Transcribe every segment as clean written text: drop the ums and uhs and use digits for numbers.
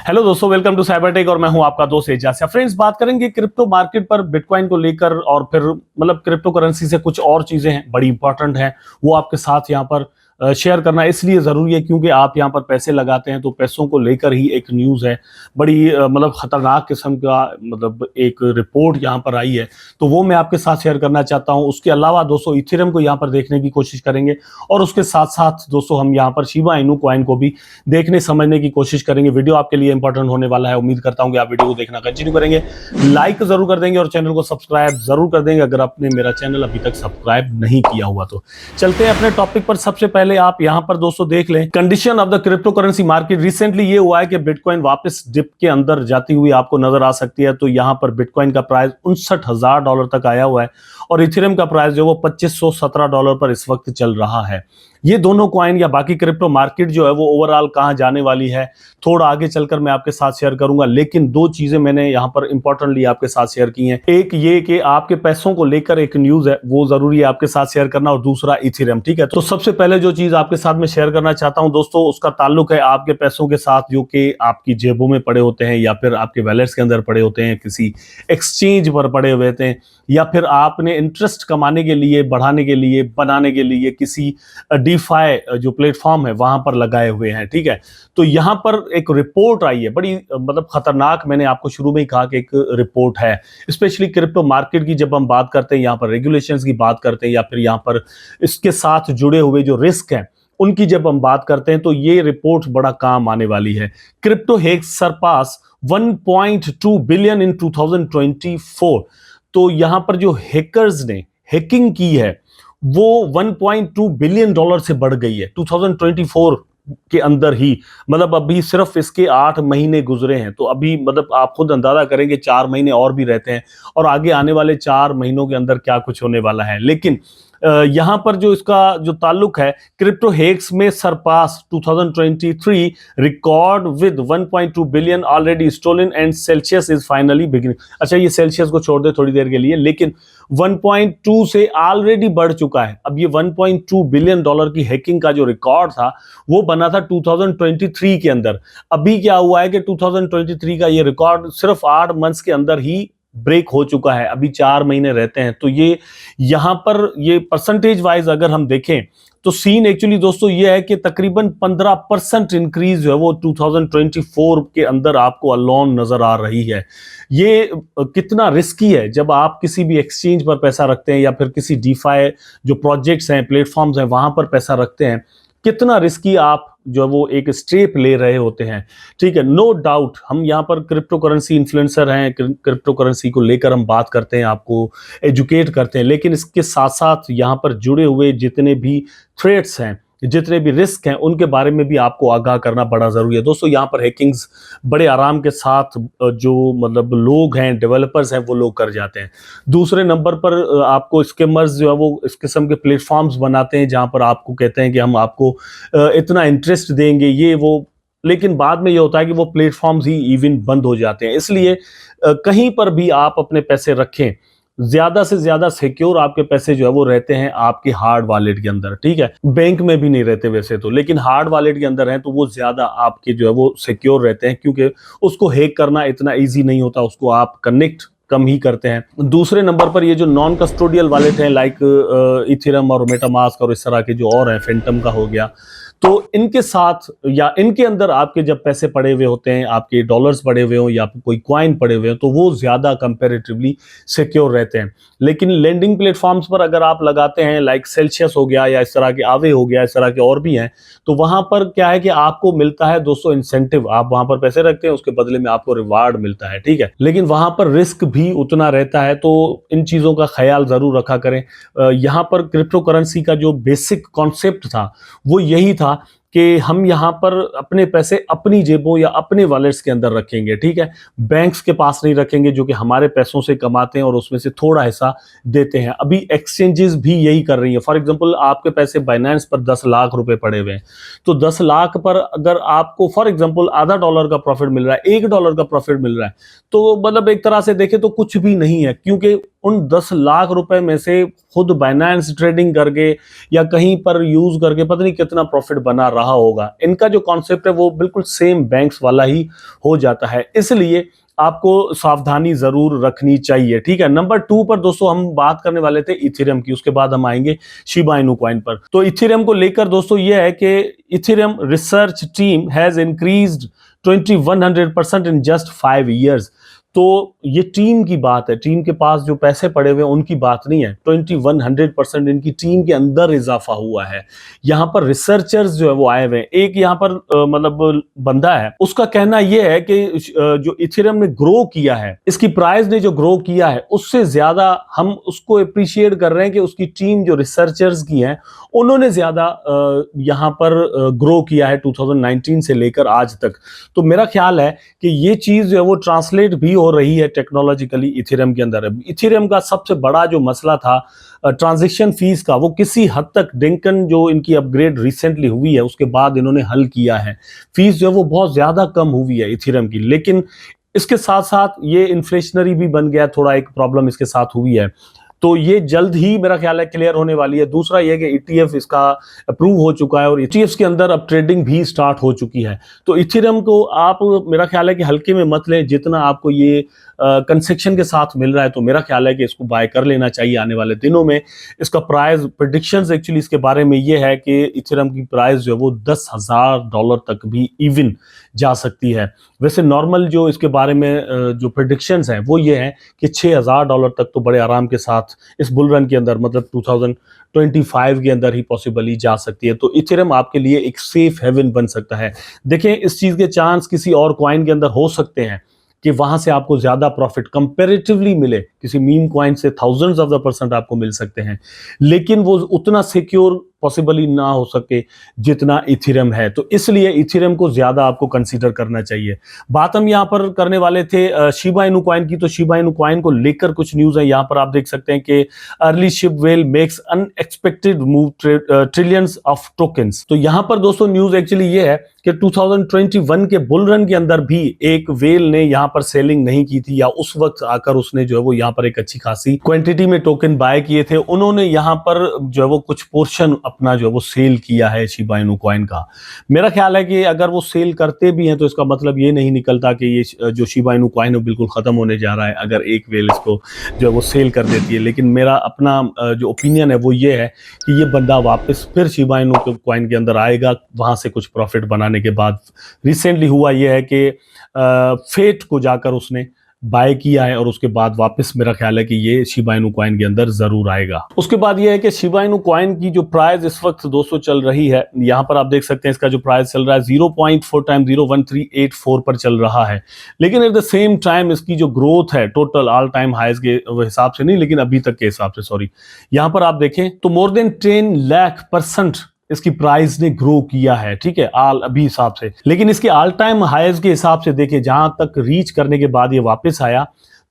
Hello दोस्तों, welcome to Cybertech और मैं हूं आपका दोस्त एजाज। फ्रेंड्स, बात करेंगे क्रिप्टो मार्केट पर बिटकॉइन को लेकर और फिर मतलब क्रिप्टो करेंसी से कुछ और चीजें हैं बड़ी इंपॉर्टेंट हैं, वो आपके साथ यहां पर शेयर करना इसलिए जरूरी है क्योंकि आप यहां पर पैसे लगाते हैं तो पैसों को लेकर ही एक न्यूज है बड़ी मतलब खतरनाक किस्म का, मतलब एक रिपोर्ट यहां पर आई है तो वो मैं आपके साथ शेयर करना चाहता हूं। उसके अलावा दोस्तों इथेरियम को यहां पर देखने की कोशिश करेंगे और उसके साथ साथ दोस्तों हम यहां पर शिबा इनू कॉइन को भी देखने समझने की कोशिश करेंगे। वीडियो आपके लिए इंपॉर्टेंट होने वाला है, उम्मीद करता हूं कि आप वीडियो को देखना कंटिन्यू करेंगे, लाइक जरूर कर देंगे और चैनल को सब्सक्राइब जरूर कर देंगे अगर आपने मेरा चैनल अभी तक सब्सक्राइब नहीं किया हुआ तो। चलते हैं अपने टॉपिक पर। सबसे पहले आप यहां पर दोस्तों देख लें condition of the crypto currency market. Recently ये हुआ है कि बिटकॉइन वापस डिप के अंदर जाती हुई आपको नजर आ सकती है। तो यहां पर बिटकॉइन का प्राइस $59,000 तक आया हुआ है और इथेरियम का प्राइस जो वो $2517 पर इस वक्त चल रहा है। ये दोनों कॉइन या बाकी क्रिप्टो मार्केट जो है वो ओवरऑल कहां जाने वाली है थोड़ा आगे चलकर मैं आपके साथ शेयर करूंगा, लेकिन दो चीजें मैंने यहां पर इंपॉर्टेंटली आपके साथ शेयर की हैं। एक ये कि आपके पैसों को लेकर एक न्यूज है वो जरूरी है आपके साथ शेयर करना, और दूसरा इथेरियम। ठीक है, तो सबसे पहले जो चीज आपके साथ में शेयर करना चाहता हूं दोस्तों उसका ताल्लुक है आपके पैसों के साथ जो कि आपकी जेबों में पड़े होते हैं या फिर आपके वैलेट्स के अंदर पड़े होते हैं, किसी एक्सचेंज पर पड़े हुए होते हैं, या फिर आपने इंटरेस्ट कमाने के लिए, बढ़ाने के लिए, बनाने के लिए किसी डीफाई जो प्लेटफॉर्म है वहां पर लगाए हुए हैं। ठीक है, तो यहां पर एक रिपोर्ट आई है बड़ी मतलब खतरनाक। मैंने आपको शुरू में ही कहा कि एक रिपोर्ट है, स्पेशली क्रिप्टो मार्केट की जब हम बात करते हैं, यहां पर रेगुलेशंस की बात करते हैं या फिर यहां पर इसके साथ जुड़े हुए जो रिस्क हैं उनकी जब हम बात करते हैं तो ये रिपोर्ट बड़ा काम आने वाली है। Crypto hacks surpass 1.2 billion in 2024। तो यहां पर जो हैकर्स ने हैकिंग की है वो $1.2 बिलियन से बढ़ गई है 2024 के अंदर ही। मतलब अभी सिर्फ इसके 8 महीने गुजरे हैं, तो अभी मतलब आप खुद अंदाजा करेंगे 4 महीने और भी रहते हैं और आगे आने वाले 4 महीनों के अंदर क्या कुछ होने वाला है। लेकिन यहां पर जो इसका जो ताल्लुक है क्रिप्टो हैक्स में surpass 2023 record with 1.2 billion already stolen and Celsius is finally beginning. अच्छा, ये सेल्सियस को छोड़ दे थोड़ी देर के लिए, लेकिन 1.2 से ऑलरेडी बढ़ चुका है। अब ये $1.2 बिलियन की हैकिंग का जो रिकॉर्ड था वो बना था 2023 के अंदर। अभी क्या हुआ है कि 2023 का ये रिकॉर्ड सिर्फ 8 मंथ्स के अंदर ही ब्रेक हो चुका है, अभी 4 महीने रहते हैं। तो ये यहां पर ये परसेंटेज वाइज अगर हम देखें तो सीन एक्चुअली दोस्तों ये है कि तकरीबन 15% इंक्रीज जो है वो 2024 के अंदर आपको अलोन नजर आ रही है। ये कितना रिस्की है जब आप किसी भी एक्सचेंज पर पैसा रखते हैं या फिर किसी डीफाई जो प्रोजेक्ट्स हैं, प्लेटफॉर्म्स हैं, वहां पर पैसा रखते हैं, कितना रिस्की आप जो है वो एक स्टेप ले रहे होते हैं। ठीक है, नो डाउट हम यहाँ पर क्रिप्टो करेंसी इन्फ्लुएंसर हैं, क्रिप्टो करेंसी को लेकर हम बात करते हैं, आपको एजुकेट करते हैं, लेकिन इसके साथ साथ यहाँ पर जुड़े हुए जितने भी थ्रेट्स हैं, जितने भी रिस्क हैं, उनके बारे में भी आपको आगाह करना बड़ा जरूरी है। दोस्तों यहाँ पर हैकिंग्स बड़े आराम के साथ जो मतलब लोग हैं, डेवलपर्स हैं, वो लोग कर जाते हैं। दूसरे नंबर पर आपको स्कैमर्स जो है वो इस किस्म के प्लेटफॉर्म्स बनाते हैं जहां पर आपको कहते हैं कि हम आपको इतना इंटरेस्ट देंगे, ये वो, लेकिन बाद में ये होता है कि वो प्लेटफॉर्म्स ही इवन बंद हो जाते हैं। इसलिए कहीं पर भी आप अपने पैसे रखें, ज्यादा से ज्यादा सिक्योर आपके पैसे जो है वो रहते हैं आपके हार्ड वॉलेट के अंदर। ठीक है, बैंक में भी नहीं रहते वैसे तो, लेकिन हार्ड वॉलेट के अंदर हैं तो वो ज्यादा आपके जो है वो सिक्योर रहते हैं क्योंकि उसको हैक करना इतना इजी नहीं होता, उसको आप कनेक्ट कम ही करते हैं। दूसरे नंबर पर ये जो नॉन कस्टोडियल वॉलेट हैं लाइक इथेरियम और मेटामास्क और इस तरह के जो और हैं, फैंटम का हो गया, तो इनके साथ या इनके अंदर आपके जब पैसे पड़े हुए होते हैं, आपके डॉलर्स पड़े हुए हो या कोई क्वाइन पड़े हुए हो, तो वो ज्यादा कंपैरेटिवली सिक्योर रहते हैं। लेकिन लेंडिंग प्लेटफॉर्म्स पर अगर आप लगाते हैं लाइक सेल्सियस हो गया या इस तरह के आवे हो गया, इस तरह के और भी हैं, तो वहां पर क्या है कि आपको मिलता है दोस्तों इंसेंटिव। आप वहां पर पैसे रखते हैं, उसके बदले में आपको रिवार्ड मिलता है। ठीक है, लेकिन वहां पर रिस्क भी उतना रहता है, तो इन चीजों का ख्याल जरूर रखा करें। यहां पर क्रिप्टो करेंसी का जो बेसिक कॉन्सेप्ट था वो यही था कि हम यहां पर अपने पैसे अपनी जेबों या अपने वॉलेट्स के अंदर रखेंगे। ठीक है, बैंक्स के पास नहीं रखेंगे जो कि हमारे पैसों से कमाते हैं और उसमें से थोड़ा हिस्सा देते हैं। अभी एक्सचेंजेस भी यही कर रही है। फॉर एग्जांपल आपके पैसे बाइनेंस पर 10 लाख रुपए पड़े हुए हैं, तो 10 लाख पर अगर आपको फॉर एग्जांपल $0.5 का प्रॉफिट मिल रहा है, $1 का प्रॉफिट मिल रहा है, तो मतलब एक तरह से देखें तो कुछ भी नहीं है, क्योंकि उन 10 लाख रुपए में से खुद बाइनेंस ट्रेडिंग करके या कहीं पर यूज करके पता नहीं कितना प्रॉफिट बना रहा होगा। इनका जो कॉन्सेप्ट है वो बिल्कुल सेम बैंक्स वाला ही हो जाता है, इसलिए आपको सावधानी जरूर रखनी चाहिए। ठीक है, नंबर 2 पर दोस्तों हम बात करने वाले थे इथेरियम की, उसके बाद हम आएंगे शिबा इनू कॉइन पर। तो इथेरियम को लेकर दोस्तों ये है कि Ethereum research team has increased 2100% in just 5 years। तो ये टीम की बात है, टीम के पास जो पैसे पड़े हुए हैं उनकी बात नहीं है। 2100% इनकी टीम के अंदर इजाफा हुआ है। यहाँ पर रिसर्चर्स जो है वो आए हुए हैं। एक यहाँ पर मतलब बंदा है, उसका कहना यह है कि जो इथेरियम ने ग्रो किया है, इसकी प्राइस ने जो ग्रो किया है उससे ज्यादा हम उसको अप्रिशिएट कर रहे हैं कि उसकी टीम जो रिसर्चर्स की है उन्होंने ज्यादा यहाँ पर ग्रो किया है 2019 से लेकर आज तक। तो मेरा ख्याल है कि ये चीज जो है वो ट्रांसलेट भी हो रही है टेक्नोलॉजिकली इथेरियम के अंदर। इथेरियम का सबसे बड़ा जो मसला था ट्रांजैक्शन फीस का, वो किसी हद तक डिंकन जो इनकी अपग्रेड रिसेंटली हुई है उसके बाद इन्होंने हल किया है। फीस जो है वो बहुत ज्यादा कम हुई है इथेरियम की, लेकिन इसके साथ साथ ये इन्फ्लेशनरी भी बन गया, थोड़ा एक प्रॉब्लम इसके साथ हुई है। तो ये जल्द ही मेरा ख्याल है क्लियर होने वाली है। दूसरा ये कि ईटीएफ इसका अप्रूव हो चुका है और ईटीएफ के अंदर अब ट्रेडिंग भी स्टार्ट हो चुकी है। तो इथेरियम को आप मेरा ख्याल है कि हल्के में मत लें, जितना आपको ये कंसेक्शन के साथ मिल रहा है तो मेरा ख्याल है कि इसको बाय कर लेना चाहिए आने वाले दिनों में। इसका प्राइस प्रेडिक्शंस एक्चुअली इसके बारे में ये है कि इथेरियम की प्राइस जो है वो $10,000 तक भी इवन जा सकती है। वैसे नॉर्मल जो इसके बारे में जो प्रेडिक्शंस हैं वो ये है कि $6,000 तक तो बड़े आराम के साथ इस बुल रन के अंदर, मतलब 2025 के अंदर ही पॉसिबली जा सकती है। तो इथेरियम आपके लिए एक सेफ हेवन बन सकता है। देखें, इस चीज के चांस किसी और कॉइन के अंदर हो सकते हैं कि वहां से आपको ज्यादा प्रॉफिट कंपैरेटिवली मिले, किसी मीम कॉइन से थाउजेंड्स ऑफ द परसेंट आपको मिल सकते हैं, लेकिन वो उतना सिक्योर पॉसिबली ना हो सके जितना इथेरियम है। तो इसलिए इथेरियम को ज्यादा आपको कंसीडर करना चाहिए। बात हम यहाँ पर करने वाले थे शिबा इनू कॉइन की। तो शिबा इनू कॉइन को लेकर कुछ न्यूज है, यहाँ पर आप देख सकते हैं कि early ship well makes unexpected move trillions of tokens. तो यहाँ पर दोस्तों न्यूज एक्चुअली ये है कि 2021 के बुल रन के अंदर भी एक वेल ने यहाँ पर सेलिंग नहीं की थी, या उस वक्त आकर उसने जो है वो यहाँ पर एक अच्छी खासी क्वांटिटी में टोकन बाय किए थे। उन्होंने यहाँ पर जो है वो कुछ पोर्शन अपना जो है वो सेल किया है शिबा इनू कॉइन का। मेरा ख्याल है कि अगर वो सेल करते भी हैं तो इसका मतलब ये नहीं निकलता कि ये जो शिबा इनू कॉइन है बिल्कुल खत्म होने जा रहा है अगर एक वेल इसको जो है वो सेल कर देती है। लेकिन मेरा अपना जो ओपिनियन है वो ये है कि ये बंदा वापस फिर शिबा इनू कॉइन के अंदर आएगा वहां से कुछ प्रॉफिट बनाने के बाद। रिसेंटली हुआ यह है कि फेट को जाकर उसने बाय किया है और उसके बाद वापस मेरा ख्याल है कि ये शिबा इनू कॉइन के अंदर जरूर आएगा। उसके बाद ये है कि शिबा इनू कॉइन की जो प्राइस इस वक्त दोस्तों चल रही है, यहाँ पर आप देख सकते हैं इसका जो प्राइस चल रहा है 0.4 टाइम 0.1384 पर चल रहा है। लेकिन एट द सेम टाइम इसकी जो ग्रोथ है टोटल ऑल टाइम हाईज के हिसाब से नहीं, लेकिन अभी तक के हिसाब से, सॉरी, यहाँ पर आप देखें तो मोर देन 10 लाख% इसकी प्राइस ने ग्रो किया है। ठीक है, अभी हिसाब से। लेकिन इसके ऑल टाइम हाईज के हिसाब से देखें, जहां तक रीच करने के बाद ये वापस आया,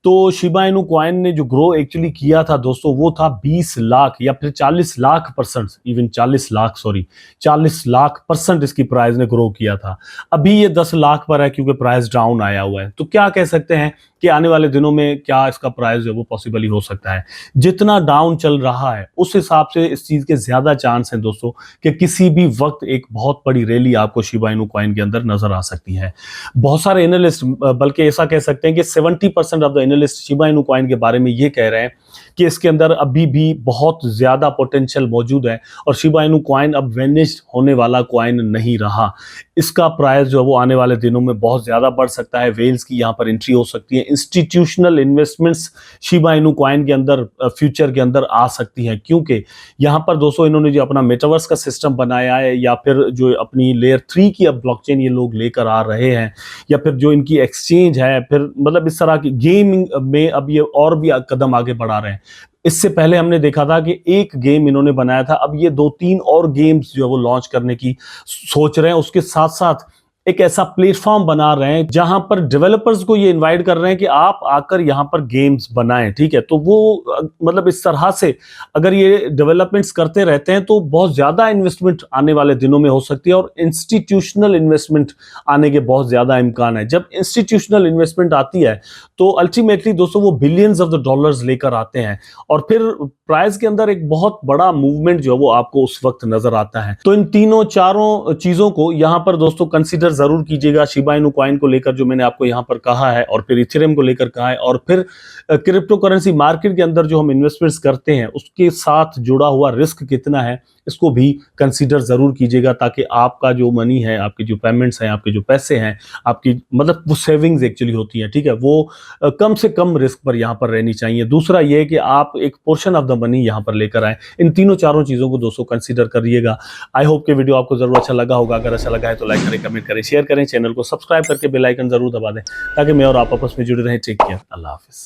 तो शिबा इनू कॉइन ने जो ग्रो एक्चुअली किया था दोस्तों वो था 20 लाख या फिर 40 लाख%, इवन 40 लाख, सॉरी 40 लाख% इसकी प्राइस ने ग्रो किया था। अभी ये 10 लाख पर है क्योंकि प्राइस डाउन आया हुआ है। तो क्या कह सकते हैं कि आने वाले दिनों में क्या इसका प्राइस जो वो पॉसिबली हो सकता है। जितना डाउन चल रहा है उस हिसाब से इस चीज के ज्यादा चांस हैं दोस्तों कि किसी भी वक्त एक बहुत बड़ी रैली आपको शिबा इनू कॉइन के अंदर नजर आ सकती है। बहुत सारे एनालिस्ट, बल्कि ऐसा कह सकते हैं कि 70% of the analyst Shiba Inu coin के बारे में ये कह रहे हैं कि इसके अंदर अभी भी बहुत ज्यादा पोटेंशियल मौजूद है और शिबा इनू कॉइन अब वेनिश्ड होने वाला कॉइन नहीं रहा। इसका प्राइस जो है वो आने वाले दिनों में बहुत ज्यादा बढ़ सकता है। वेल्स की यहाँ पर एंट्री हो सकती है, institutional investments Shiba Inu coin के अंदर फ्यूचर के अंदर आ सकती हैं, क्योंकि यहाँ पर दोस्तों इन्होंने जो अपना मेटावर्स का सिस्टम बनाया है या फिर जो अपनी लेयर 3 की अब ब्लॉकचेन ये लोग लेकर आ रहे हैं, या फिर जो इनकी एक्सचेंज है, फिर मतलब इस तरह की गेमिंग में अब ये और भी कदम आगे बढ़ा रहे हैं। इससे पहले हमने देखा था कि एक गेम इन्होंने बनाया था, अब ये 2-3 और गेम्स जो है वो लॉन्च करने की सोच रहे हैं। उसके साथ साथ एक ऐसा प्लेटफॉर्म बना रहे हैं जहां पर डेवलपर्स को ये इनवाइट कर रहे हैं कि आप आकर यहां पर गेम्स बनाएं, ठीक है। तो वो मतलब इस तरह से अगर ये डेवलपमेंट्स करते रहते हैं तो बहुत ज्यादा इन्वेस्टमेंट आने वाले दिनों में हो सकती है और इंस्टीट्यूशनल इन्वेस्टमेंट आने के बहुत ज्यादा इम्कान है। जब इंस्टीट्यूशनल इन्वेस्टमेंट आती है तो अल्टीमेटली दोस्तों वो बिलियंस ऑफ द डॉलर्स लेकर आते हैं और फिर प्राइस के अंदर एक बहुत बड़ा मूवमेंट जो है वो आपको उस वक्त नजर आता है। तो इन तीनों चारों चीजों को यहां पर दोस्तों कंसीडर जरूर कीजिएगा। शिबा इनू कॉइन को लेकर जो मैंने आपको यहां पर कहा है, और फिर इथेरियम को लेकर कहा है, और फिर क्रिप्टो करेंसी मार्केट के अंदर जो हम इन्वेस्टमेंट्स करते हैं उसके साथ जुड़ा हुआ रिस्क कितना है, इसको भी कंसीडर जरूर कीजिएगा, ताकि आपका जो मनी है, आपके जो पेमेंट्स हैं, आपके जो पैसे हैं, आपकी मतलब वो सेविंग्स एक्चुअली होती है, ठीक है, वो कम से कम रिस्क पर यहां पर रहनी चाहिए। दूसरा ये कि आप एक पोर्शन ऑफ द मनी यहां पर लेकर आए। इन तीनों चारों चीजों को दोस्तों कंसीडर करिएगा। आई होप कि वीडियो आपको जरूर अच्छा लगा होगा। अगर अच्छा लगा है तो लाइक करें, कमेंट करें, शेयर करें, चैनल को सब्सक्राइब करके बेल आइकन जरूर दबा दें ताकि मैं और आप आपस में जुड़े रहें। टेक केयर, अल्लाह हाफिज।